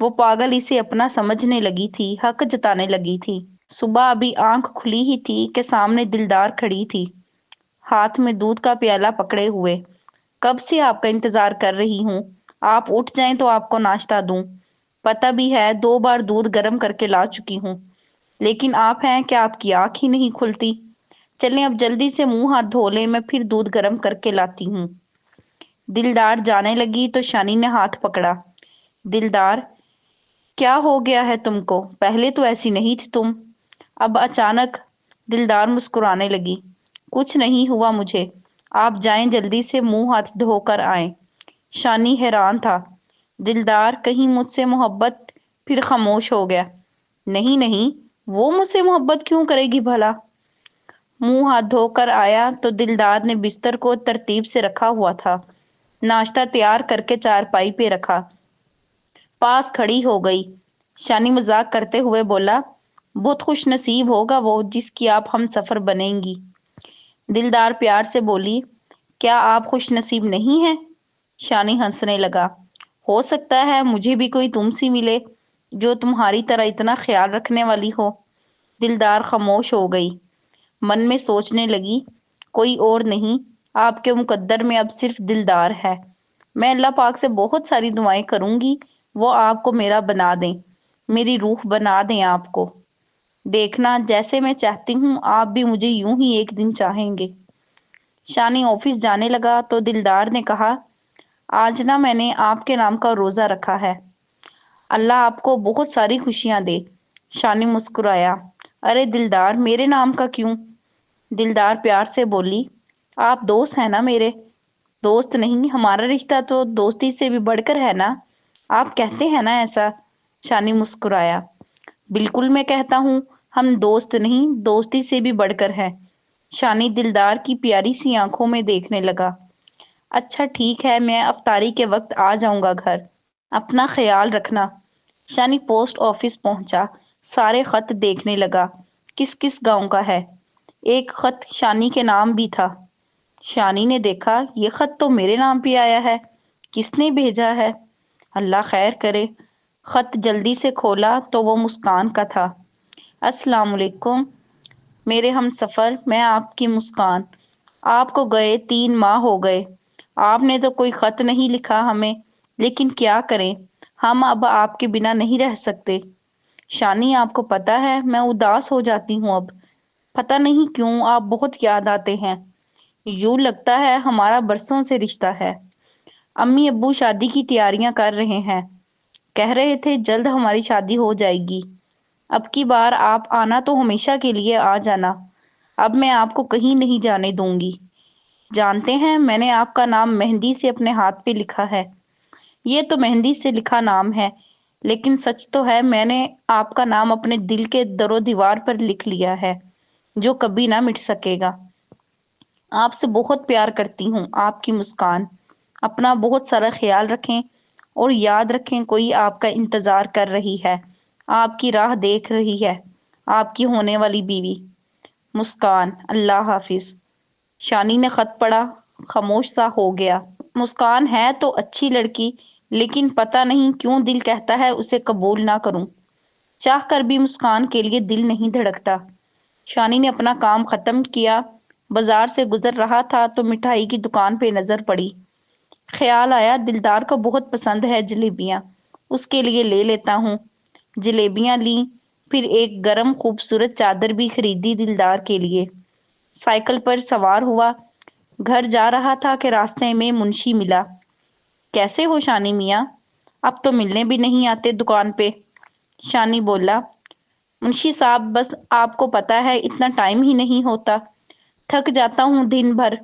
وہ پاگل اسے اپنا سمجھنے لگی تھی، حق جتانے لگی تھی۔ صبح ابھی آنکھ کھلی ہی تھی کہ سامنے دلدار کھڑی تھی، ہاتھ میں دودھ کا پیالہ پکڑے ہوئے۔ کب سے آپ کا انتظار کر رہی ہوں، آپ اٹھ جائیں تو آپ کو ناشتہ دوں۔ پتہ بھی ہے 2 بار دودھ گرم کر کے لا چکی ہوں، لیکن آپ ہیں کہ آپ کی آنکھ ہی نہیں کھلتی۔ چلیں اب جلدی سے منہ ہاتھ دھو لیں، میں پھر دودھ گرم کر کے لاتی ہوں۔ دلدار جانے لگی تو شانی نے ہاتھ پکڑا۔ دلدار، کیا ہو گیا ہے تم کو؟ پہلے تو ایسی نہیں تھی تم۔ اب اچانک؟ دلدار مسکرانے لگی۔ کچھ نہیں ہوا مجھے، آپ جائیں جلدی سے منہ ہاتھ دھو کر آئیں۔ شانی حیران تھا۔ دلدار کہیں مجھ سے محبت؟ پھر خاموش ہو گیا۔ نہیں نہیں، وہ مجھ سے محبت کیوں کرے گی بھلا؟ منہ ہاتھ دھو کر آیا تو دلدار نے بستر کو ترتیب سے رکھا ہوا تھا، ناشتہ تیار کر کے چارپائی پہ رکھا، پاس کھڑی ہو گئی۔ شانی مذاق کرتے ہوئے بولا، بہت خوش نصیب ہوگا وہ جس کی آپ ہم سفر بنیں گی۔ دلدار پیار سے بولی، کیا آپ خوش نصیب نہیں ہیں؟ شانی ہنسنے لگا۔ ہو سکتا ہے مجھے بھی کوئی تم سی ملے جو تمہاری طرح اتنا خیال رکھنے والی ہو۔ دلدار خاموش ہو گئی، من میں سوچنے لگی، کوئی اور نہیں، آپ کے مقدر میں اب صرف دلدار ہے۔ میں اللہ پاک سے بہت ساری دعائیں کروں گی وہ آپ کو میرا بنا دیں، میری روح بنا دیں آپ کو۔ دیکھنا جیسے میں چاہتی ہوں آپ بھی مجھے یوں ہی ایک دن چاہیں گے۔ شانی آفس جانے لگا تو دلدار نے کہا، آج نہ میں نے آپ کے نام کا روزہ رکھا ہے، اللہ آپ کو بہت ساری خوشیاں دے۔ شانی مسکرایا، ارے دلدار، میرے نام کا کیوں؟ دلدار پیار سے بولی، آپ دوست ہیں نا میرے۔ دوست نہیں، ہمارا رشتہ تو دوستی سے بھی بڑھ کر ہے نا، آپ کہتے ہیں نا ایسا؟ شانی مسکرایا، بالکل میں کہتا ہوں، ہم دوست نہیں دوستی سے بھی بڑھ کر ہیں۔ شانی دلدار کی پیاری سی آنکھوں میں دیکھنے لگا۔ اچھا ٹھیک ہے، میں افطاری کے وقت آ جاؤں گا گھر، اپنا خیال رکھنا۔ شانی پوسٹ آفس پہنچا، سارے خط دیکھنے لگا، کس کس گاؤں کا ہے۔ ایک خط شانی کے نام بھی تھا۔ شانی نے دیکھا، یہ خط تو میرے نام پہ آیا ہے، کس نے بھیجا ہے؟ اللہ خیر کرے۔ خط جلدی سے کھولا تو وہ مسکان کا تھا۔ السلام علیکم میرے ہم سفر، میں آپ کی مسکان۔ آپ کو گئے 3 ماہ ہو گئے، آپ نے تو کوئی خط نہیں لکھا ہمیں، لیکن کیا کریں، ہم اب آپ کے بنا نہیں رہ سکتے۔ شانی، آپ کو پتہ ہے میں اداس ہو جاتی ہوں اب، پتہ نہیں کیوں، آپ بہت یاد آتے ہیں، یوں لگتا ہے ہمارا برسوں سے رشتہ ہے۔ امی ابو شادی کی تیاریاں کر رہے ہیں، کہہ رہے تھے جلد ہماری شادی ہو جائے گی، اب کی بار آپ آنا تو ہمیشہ کے لیے آ جانا، اب میں آپ کو کہیں نہیں جانے دوں گی۔ جانتے ہیں میں نے آپ کا نام مہندی سے اپنے ہاتھ پہ لکھا ہے۔ یہ تو مہندی سے لکھا نام ہے، لیکن سچ تو ہے میں نے آپ کا نام اپنے دل کے در و دیوار پر لکھ لیا ہے، جو کبھی نہ مٹ سکے گا۔ آپ سے بہت پیار کرتی ہوں، آپ کی مسکان۔ اپنا بہت سارا خیال رکھیں اور یاد رکھیں کوئی آپ کا انتظار کر رہی ہے، آپ کی راہ دیکھ رہی ہے، آپ کی ہونے والی بیوی مسکان۔ اللہ حافظ۔ شانی نے خط پڑھا، خاموش سا ہو گیا۔ مسکان ہے تو اچھی لڑکی، لیکن پتہ نہیں کیوں دل کہتا ہے اسے قبول نہ کروں، چاہ کر بھی مسکان کے لیے دل نہیں دھڑکتا۔ شانی نے اپنا کام ختم کیا، بازار سے گزر رہا تھا تو مٹھائی کی دکان پہ نظر پڑی۔ خیال آیا دلدار کو بہت پسند ہے جلیبیاں، اس کے لیے لے لیتا ہوں۔ جلیبیاں لیں، پھر ایک گرم خوبصورت چادر بھی خریدی دلدار کے لیے۔ سائیکل پر سوار ہوا، گھر جا رہا تھا کہ راستے میں منشی ملا۔ کیسے ہو شانی میاں؟ اب تو ملنے بھی نہیں آتے دکان پہ۔ شانی بولا، منشی صاحب بس آپ کو پتہ ہے اتنا ٹائم ہی نہیں ہوتا، تھک جاتا ہوں دن بھر،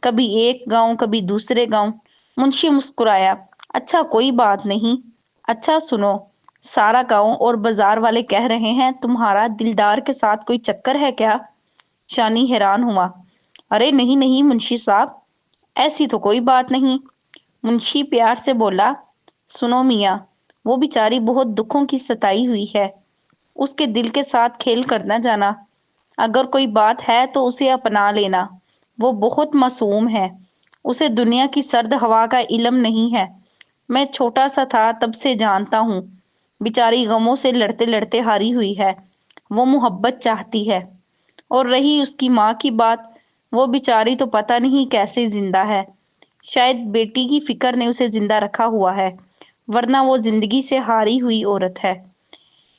کبھی ایک گاؤں کبھی دوسرے گاؤں۔ منشی مسکرایا، اچھا کوئی بات نہیں، اچھا سنو، سارا گاؤں اور بازار والے کہہ رہے ہیں تمہارا دلدار کے ساتھ کوئی چکر ہے کیا؟ شانی حیران ہوا، ارے نہیں نہیں منشی صاحب، ایسی تو کوئی بات نہیں۔ منشی پیار سے بولا، سنو میاں، وہ بیچاری بہت دکھوں کی ستائی ہوئی ہے، اس کے دل کے ساتھ کھیل کر نہ جانا، اگر کوئی بات ہے تو اسے اپنا لینا، وہ بہت معصوم ہے، اسے دنیا کی سرد ہوا کا علم نہیں ہے، میں چھوٹا سا تھا تب سے جانتا ہوں، بیچاری غموں سے لڑتے لڑتے ہاری ہوئی ہے، وہ محبت چاہتی ہے۔ اور رہی اس کی ماں کی بات، وہ بیچاری تو پتہ نہیں کیسے زندہ ہے، شاید بیٹی کی فکر نے اسے زندہ رکھا ہوا ہے، ورنہ وہ زندگی سے ہاری ہوئی عورت ہے۔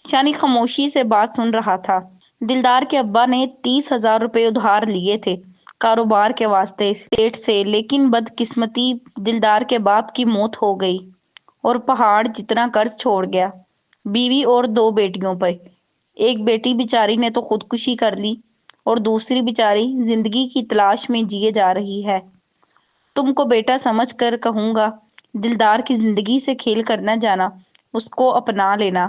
شانی خاموشی سے بات سن رہا تھا۔ دلدار کے ابا نے 30,000 روپے ادھار لیے تھے کاروبار کے واسطے سیٹھ سے، لیکن بدقسمتی دلدار کے باپ کی موت ہو گئی اور پہاڑ جتنا قرض چھوڑ گیا، بیوی اور 2 بیٹیوں پر۔ ایک بیٹی بیچاری نے تو خودکشی کر لی اور دوسری بیچاری زندگی کی تلاش میں جیے جا رہی ہے۔ تم کو بیٹا سمجھ کر کہوں گا، دلدار کی زندگی سے کھیل کر نہ جانا، اس کو اپنا لینا،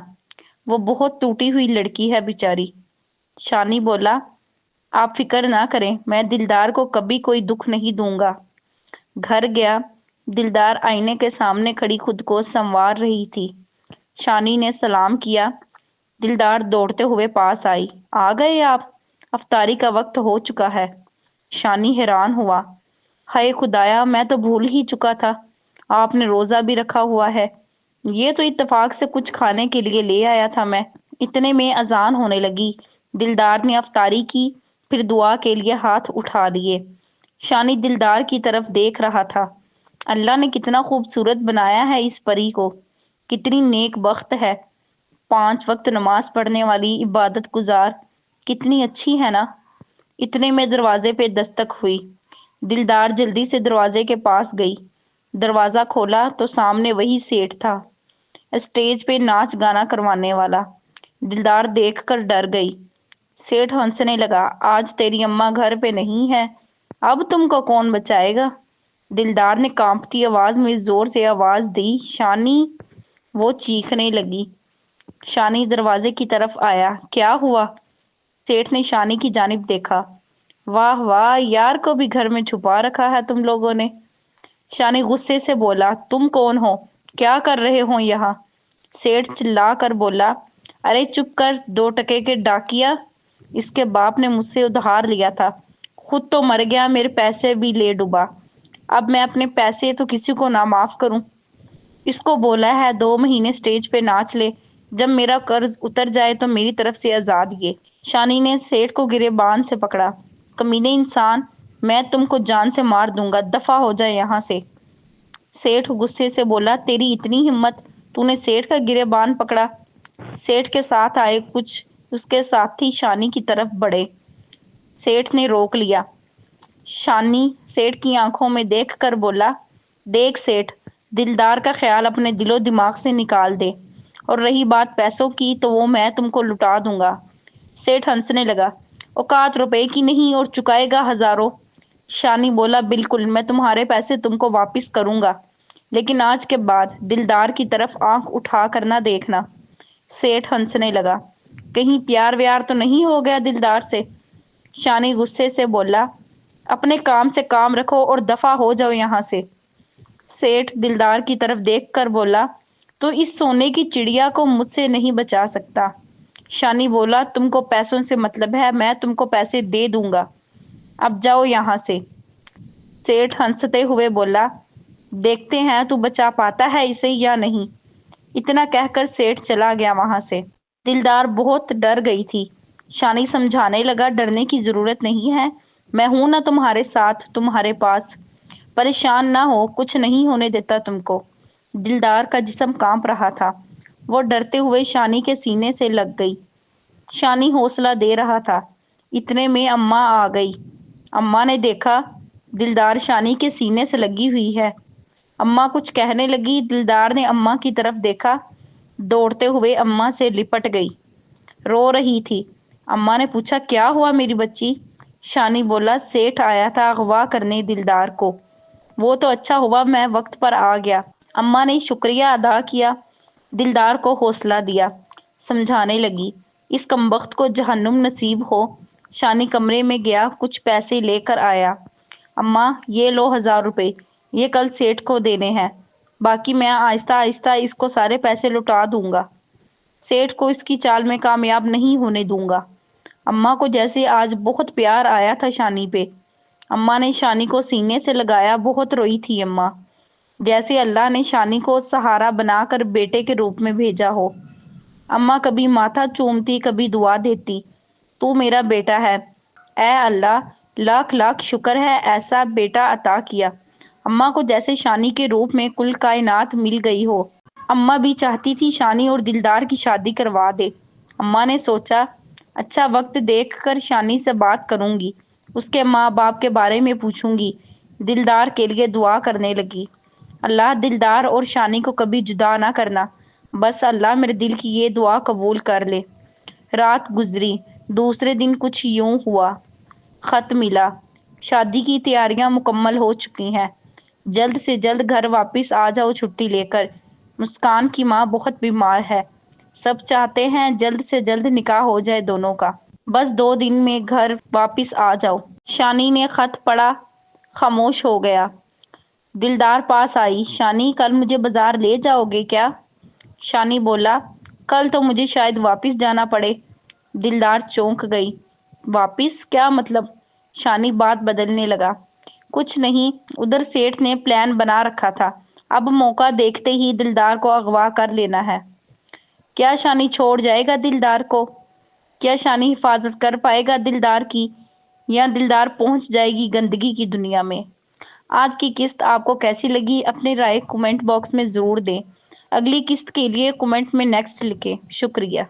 وہ بہت ٹوٹی ہوئی لڑکی ہے بیچاری۔ شانی بولا، آپ فکر نہ کریں، میں دلدار کو کبھی کوئی دکھ نہیں دوں گا۔ گھر گیا، دلدار آئینے کے سامنے کھڑی خود کو سنوار رہی تھی۔ شانی نے سلام کیا، دلدار دوڑتے ہوئے پاس آئی۔ آ گئے آپ؟ افطاری کا وقت ہو چکا ہے۔ شانی حیران ہوا، ہائے خدایا، میں تو بھول ہی چکا تھا، آپ نے روزہ بھی رکھا ہوا ہے۔ یہ تو اتفاق سے کچھ کھانے کے لیے لے آیا تھا میں۔ اتنے میں اذان ہونے لگی۔ دلدار نے افطاری کی، پھر دعا کے لیے ہاتھ اٹھا لیے۔ شانی دلدار کی طرف دیکھ رہا تھا۔ اللہ نے کتنا خوبصورت بنایا ہے اس پری کو، کتنی نیک بخت ہے، 5 وقت نماز پڑھنے والی، عبادت گزار، کتنی اچھی ہے نا۔ اتنے میں دروازے پہ دستک ہوئی۔ دلدار جلدی سے دروازے کے پاس گئی۔ دروازہ کھولا تو سامنے وہی سیٹھ تھا، اسٹیج پہ ناچ گانا کروانے والا۔ دلدار دیکھ کر ڈر گئی۔ سیٹھ ہنسنے لگا، آج تیری اماں گھر پہ نہیں ہے، اب تم کو کون بچائے گا؟ دلدار نے کانپتی آواز میں زور سے آواز دی، شانی! وہ چیخنے لگی۔ شانی دروازے کی طرف آیا، کیا ہوا؟ سیٹھ نے شانی کی جانب دیکھا، واہ واہ، یار کو بھی گھر میں چھپا رکھا ہے تم لوگوں نے۔ شانی غصے سے بولا، تم کون ہو؟ کیا کر رہے ہو یہاں؟ سیٹھ چلا کر بولا، ارے چپ کر، 2 ٹکے کے ڈاکیا، اس کے باپ نے مجھ سے ادھار لیا تھا، خود تو مر گیا، میرے پیسے بھی لے ڈوبا، اب میں اپنے پیسے تو کسی کو نہ معاف کروں۔ اس کو بولا ہے 2 مہینے سٹیج پہ ناچ لے، جب میرا قرض اتر جائے تو میری طرف سے آزاد یہ۔ شانی نے سیٹھ کو گریبان سے پکڑا، کمینے انسان، میں تم کو جان سے مار دوں گا، دفع ہو جائے یہاں سے۔ سیٹھ غصے سے بولا، تیری اتنی ہمت، تو نے سیٹھ کا گریبان پکڑا؟ سیٹھ کے ساتھ آئے کچھ اس کے ساتھی شانی کی طرف بڑھے۔ سیٹھ نے روک لیا۔ شانی سیٹھ کی آنکھوں میں دیکھ کر بولا، دیکھ سیٹھ، دلدار کا خیال اپنے دل و دماغ سے نکال دے، اور رہی بات پیسوں کی تو وہ میں تم کو لٹا دوں گا۔ سیٹھ ہنسنے لگا، اوقات روپے کی نہیں اور چکائے گا ہزاروں۔ شانی بولا، بالکل، میں تمہارے پیسے تم کو واپس کروں گا، لیکن آج کے بعد دلدار کی طرف آنکھ اٹھا کر نہ دیکھنا۔ سیٹھ ہنسنے لگا، کہیں پیار ویار تو نہیں ہو گیا دلدار سے؟ شانی غصے سے بولا، اپنے کام سے کام رکھو اور دفع ہو جاؤ یہاں سے۔ سیٹھ دلدار کی طرف دیکھ کر بولا، تو اس سونے کی چڑیا کو مجھ سے نہیں بچا سکتا۔ شانی بولا، تم کو پیسوں سے مطلب ہے، میں تم کو پیسے دے دوں گا، اب جاؤ یہاں سے۔ سیٹھ ہنستے ہوئے بولا، دیکھتے ہیں تو بچا پاتا ہے اسے یا نہیں۔ اتنا کہہ کر سیٹھ چلا گیا وہاں سے۔ دلدار بہت ڈر گئی تھی۔ شانی سمجھانے لگا، ڈرنے کی ضرورت نہیں ہے، میں ہوں نا تمہارے ساتھ، تمہارے پاس، پریشان نہ ہو، کچھ نہیں ہونے دیتا تم کو۔ دلدار کا جسم کانپ رہا تھا، وہ ڈرتے ہوئے شانی کے سینے سے لگ گئی۔ شانی حوصلہ دے رہا تھا، اتنے میں اماں آ گئی۔ اماں نے دیکھا دلدار شانی کے سینے سے لگی ہوئی ہے۔ اماں کچھ کہنے لگی، دلدار نے اماں کی طرف دیکھا، دوڑتے ہوئے اماں سے لپٹ گئی، رو رہی تھی۔ اماں نے پوچھا، کیا ہوا میری بچی؟ شانی بولا، سیٹھ آیا تھا اغوا کرنے دلدار کو، وہ تو اچھا ہوا میں وقت پر آ گیا۔ اماں نے شکریہ ادا کیا، دلدار کو حوصلہ دیا، سمجھانے لگی، اس کمبخت کو جہنم نصیب ہو۔ شانی کمرے میں گیا، کچھ پیسے لے کر آیا۔ اماں، یہ لو 1000 روپے، یہ کل سیٹھ کو دینے ہیں، باقی میں آہستہ آہستہ اس کو سارے پیسے لوٹا دوں گا، سیٹھ کو اس کی چال میں کامیاب نہیں ہونے دوں گا۔ اماں کو جیسے آج بہت پیار آیا تھا شانی پہ۔ اماں نے شانی کو سینے سے لگایا، بہت روئی تھی اماں، جیسے اللہ نے شانی کو سہارا بنا کر بیٹے کے روپ میں بھیجا ہو۔ اماں کبھی ماتھا چومتی کبھی دعا دیتی، تو میرا بیٹا ہے، اے اللہ لاکھ لاکھ شکر ہے ایسا بیٹا عطا کیا۔ اماں کو جیسے شانی کے روپ میں کل کائنات مل گئی ہو۔ اماں بھی چاہتی تھی شانی اور دلدار کی شادی کروا دے۔ اماں نے سوچا اچھا وقت دیکھ کر شانی سے بات کروں گی، اس کے ماں باپ کے بارے میں پوچھوں گی، دلدار کے لیے دعا کرنے لگی۔ اللہ دلدار اور شانی کو کبھی جدا نہ کرنا، بس اللہ میرے دل کی یہ دعا قبول کر لے۔ رات گزری، دوسرے دن کچھ یوں ہوا۔ خط ملا، شادی کی تیاریاں مکمل ہو چکی ہیں، جلد سے جلد گھر واپس آ جاؤ چھٹی لے کر۔ مسکان کی ماں بہت بیمار ہے، سب چاہتے ہیں جلد سے جلد نکاح ہو جائے دونوں کا، بس 2 دن میں گھر واپس آ جاؤ۔ شانی نے خط پڑھا، خاموش ہو گیا۔ دلدار پاس آئی، شانی کل مجھے بازار لے جاؤ گے کیا؟ شانی بولا کل تو مجھے شاید واپس جانا پڑے۔ دلدار چونک گئی، واپس کیا مطلب؟ شانی بات بدلنے لگا، کچھ نہیں، ادھر سیٹھ نے پلان بنا رکھا تھا، اب موقع دیکھتے ہی دلدار کو اغوا کر لینا ہے۔ کیا شانی چھوڑ جائے گا دلدار کو؟ کیا شانی حفاظت کر پائے گا دلدار کی، یا دلدار پہنچ جائے گی گندگی کی دنیا میں؟ آج کی قسط آپ کو کیسی لگی؟ اپنی رائے کومنٹ باکس میں ضرور دیں۔ اگلی قسط کے لیے کومنٹ میں نیکسٹ لکھیں۔ شکریہ۔